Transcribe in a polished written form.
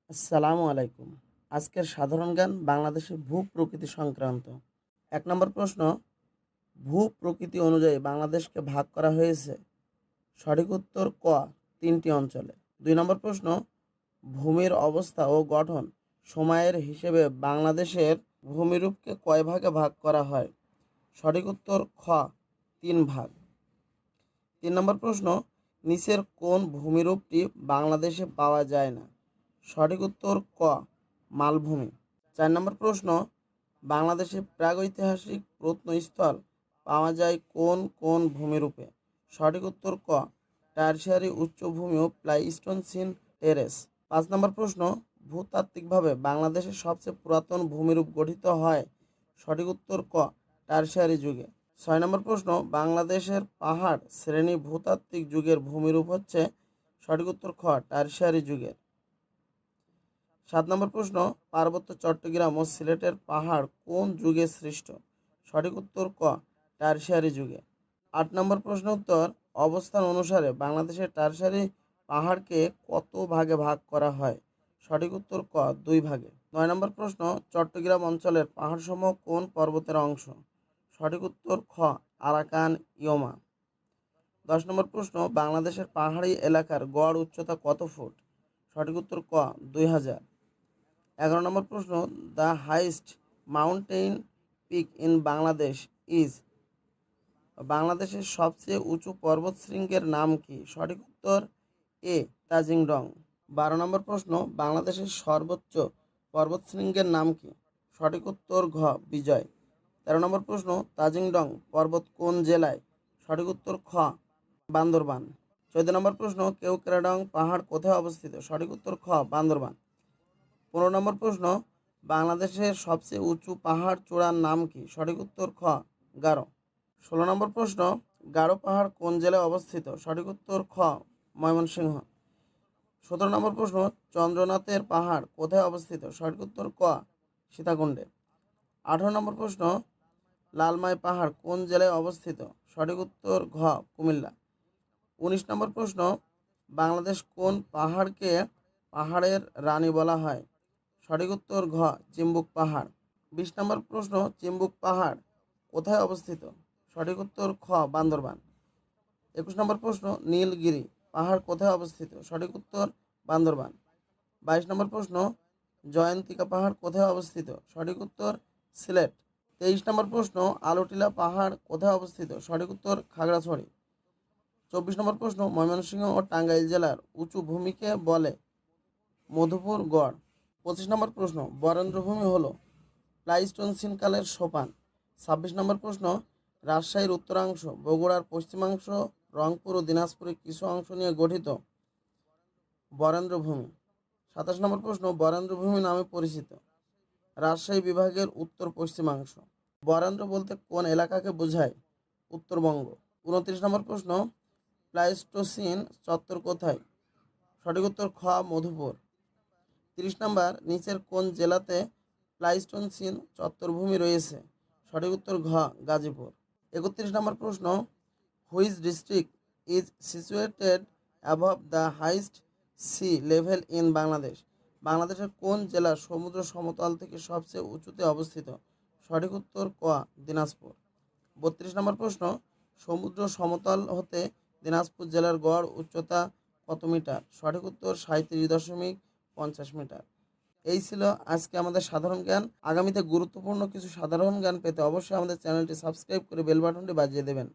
আসসালামু আলাইকুম। আজকের সাধারণ জ্ঞান বাংলাদেশে ভূ-প্রকৃতি সংক্রান্ত। ১ নম্বর প্রশ্ন, ভূ-প্রকৃতি অনুযায়ী বাংলাদেশকে ভাগ করা হয়েছে। সঠিক উত্তর ক, ৩টি অঞ্চলে। ২ নম্বর প্রশ্ন, ভূমির অবস্থা ও গঠন সময়ের হিসেবে বাংলাদেশের ভূমিরূপকে কয় ভাগে ভাগ করা হয়? সঠিক উত্তর খ, ৩ ভাগ। ৩ নম্বর প্রশ্ন, নিচের কোন ভূমিরূপটি বাংলাদেশে পাওয়া যায় না? সঠিক উত্তর ক, মালভূমি। ৪ নম্বর প্রশ্ন, বাংলাদেশে প্রাগৈতিহাসিক প্রত্নস্থল পাওয়া যায় কোন কোন ভূমিরূপে? সঠিক উত্তর ক, টারশিয়ারি উচ্চভূমি ও প্লাইস্টোসিন টেরেস। ৫ নম্বর প্রশ্ন, ভূতাত্ত্বিকভাবে বাংলাদেশের সবচেয়ে পুরাতন ভূমিরূপ গঠিত হয়? সঠিক উত্তর ক, টারশিয়ারি যুগে। ৬ নম্বর প্রশ্ন, বাংলাদেশের পাহাড় শ্রেণী ভূতাত্ত্বিক যুগের ভূমিরূপ হচ্ছে? সঠিক উত্তর খ, টারশিয়ারি যুগের। ৭ নম্বর প্রশ্ন, পার্বত্য চট্টগ্রাম ও সিলেটের পাহাড় কোন যুগে সৃষ্ট? সঠিক উত্তর ক, টারশিয়ারি যুগে। ৮ নম্বর প্রশ্ন উত্তর, অবস্থান অনুসারে বাংলাদেশের টারশিয়ারি পাহাড়কে কত ভাগে ভাগ করা হয়? সঠিক উত্তর ক, ২ ভাগে। ৯ নম্বর প্রশ্ন, চট্টগ্রাম অঞ্চলের পাহাড়সমূহ কোন পর্বতের অংশ? সঠিক উত্তর খ, আরাকান ইয়মা। ১০ নম্বর প্রশ্ন, বাংলাদেশের পাহাড়ি এলাকার গড় উচ্চতা কত ফুট? সঠিক উত্তর ক, ২০০০। ১১ নম্বর প্রশ্ন, the highest mountain peak in Bangladesh is? বাংলাদেশের সবচেয়ে উঁচু পর্বতশৃঙ্গের নাম কি? সঠিক উত্তর এ, তাজিংডং। ১২ নম্বর প্রশ্ন, বাংলাদেশের সর্বোচ্চ পর্বতশৃঙ্গের নাম কি? সঠিক উত্তর ঘ, বিজয়। ১৩ নম্বর প্রশ্ন, তাজিংডং পর্বত কোন জেলায়? সঠিক উত্তর খ, বান্দরবান। ১৪ নম্বর প্রশ্ন, কেওক্রাডং পাহাড় কোথায় অবস্থিত? সঠিক উত্তর খ, বান্দরবান। ১৫ নম্বর প্রশ্ন, বাংলাদেশের সবচেয়ে উঁচু পাহাড় চূড়ার নাম কি? সঠিক উত্তর খ, গারো। ১৬ নম্বর প্রশ্ন, গারো পাহাড় কোন জেলায় অবস্থিত? সঠিক উত্তর খ, ময়মনসিংহ। ১৭ নম্বর প্রশ্ন, চন্দ্রনাথের পাহাড় কোথায় অবস্থিত? সঠিক উত্তর ক, সীতাকুণ্ডে। ১৮ নম্বর প্রশ্ন, লালমাই পাহাড় কোন জেলায় অবস্থিত? সঠিক উত্তর ঘ, কুমিল্লা। ১৯ নম্বর প্রশ্ন, বাংলাদেশ কোন পাহাড়কে পাহাড়ের রানী বলা হয়? সঠিক উত্তর ঘ, চিম্বুক পাহাড়। ২০ নম্বর প্রশ্ন, চিম্বুক পাহাড় কোথায় অবস্থিত? সঠিক উত্তর খ, বান্দরবান। ২১ নম্বর প্রশ্ন, নীলগিরি পাহাড় কোথায় অবস্থিত? সঠিক উত্তর বান্দরবান। ২২ নম্বর প্রশ্ন, জয়ন্তিকা পাহাড় কোথায় অবস্থিত? সঠিক উত্তর সিলেট। ২৩ নম্বর প্রশ্ন, আলুটিলা পাহাড় কোথায় অবস্থিত? সঠিক উত্তর খাগড়াছড়ি। ২৪ নম্বর প্রশ্ন, ময়মনসিংহ ও টাঙ্গাইল জেলার উঁচু ভূমিকে বলে? মধুপুর গড়। ২৫ নম্বর প্রশ্ন, বরেন্দ্রভূমি হল প্লাইস্টোসিন কালের সোপান। ২৬ নম্বর প্রশ্ন, রাজশাহীর উত্তরাংশ, বগুড়ার পশ্চিমাংশ, রংপুর ও দিনাজপুরের কিছু অংশ নিয়ে গঠিত বরেন্দ্রভূমি। ২৭ নম্বর প্রশ্ন, বরেন্দ্রভূমি নামে পরিচিত রাজশাহী বিভাগের উত্তর পশ্চিমাংশ। বরেন্দ্র বলতে কোন এলাকাকে বোঝায়? উত্তরবঙ্গ। ২৯ নম্বর প্রশ্ন, প্লাইস্টোসিন চত্বর কোথায়? সঠিক উত্তর খ, মধুপুর। ৩০ নম্বর, নিচের কোন জেলাতে প্লাইস্টোসিন চত্বরভূমি রয়েছে? সঠিক উত্তর ঘ, গাজীপুর। ৩১ নম্বর প্রশ্ন, which district is situated above the highest sea level in Bangladesh? বাংলাদেশের কোন জেলা সমুদ্র সমতল থেকে সবচেয়ে উঁচুতে অবস্থিত? সঠিক উত্তর ক, দিনাজপুর। ৩২ নম্বর প্রশ্ন, সমুদ্র সমতল হতে দিনাজপুর জেলার গড় উচ্চতা কত মিটার? সঠিক উত্তর ৩৭.৫০ মিটার। এই ছিল আজকে আমাদের সাধারণ জ্ঞান। আগামীতে গুরুত্বপূর্ণ কিছু সাধারণ জ্ঞান পেতে অবশ্যই আমাদের চ্যানেলটি সাবস্ক্রাইব করে বেল বাটনটি বাজিয়ে দেবেন।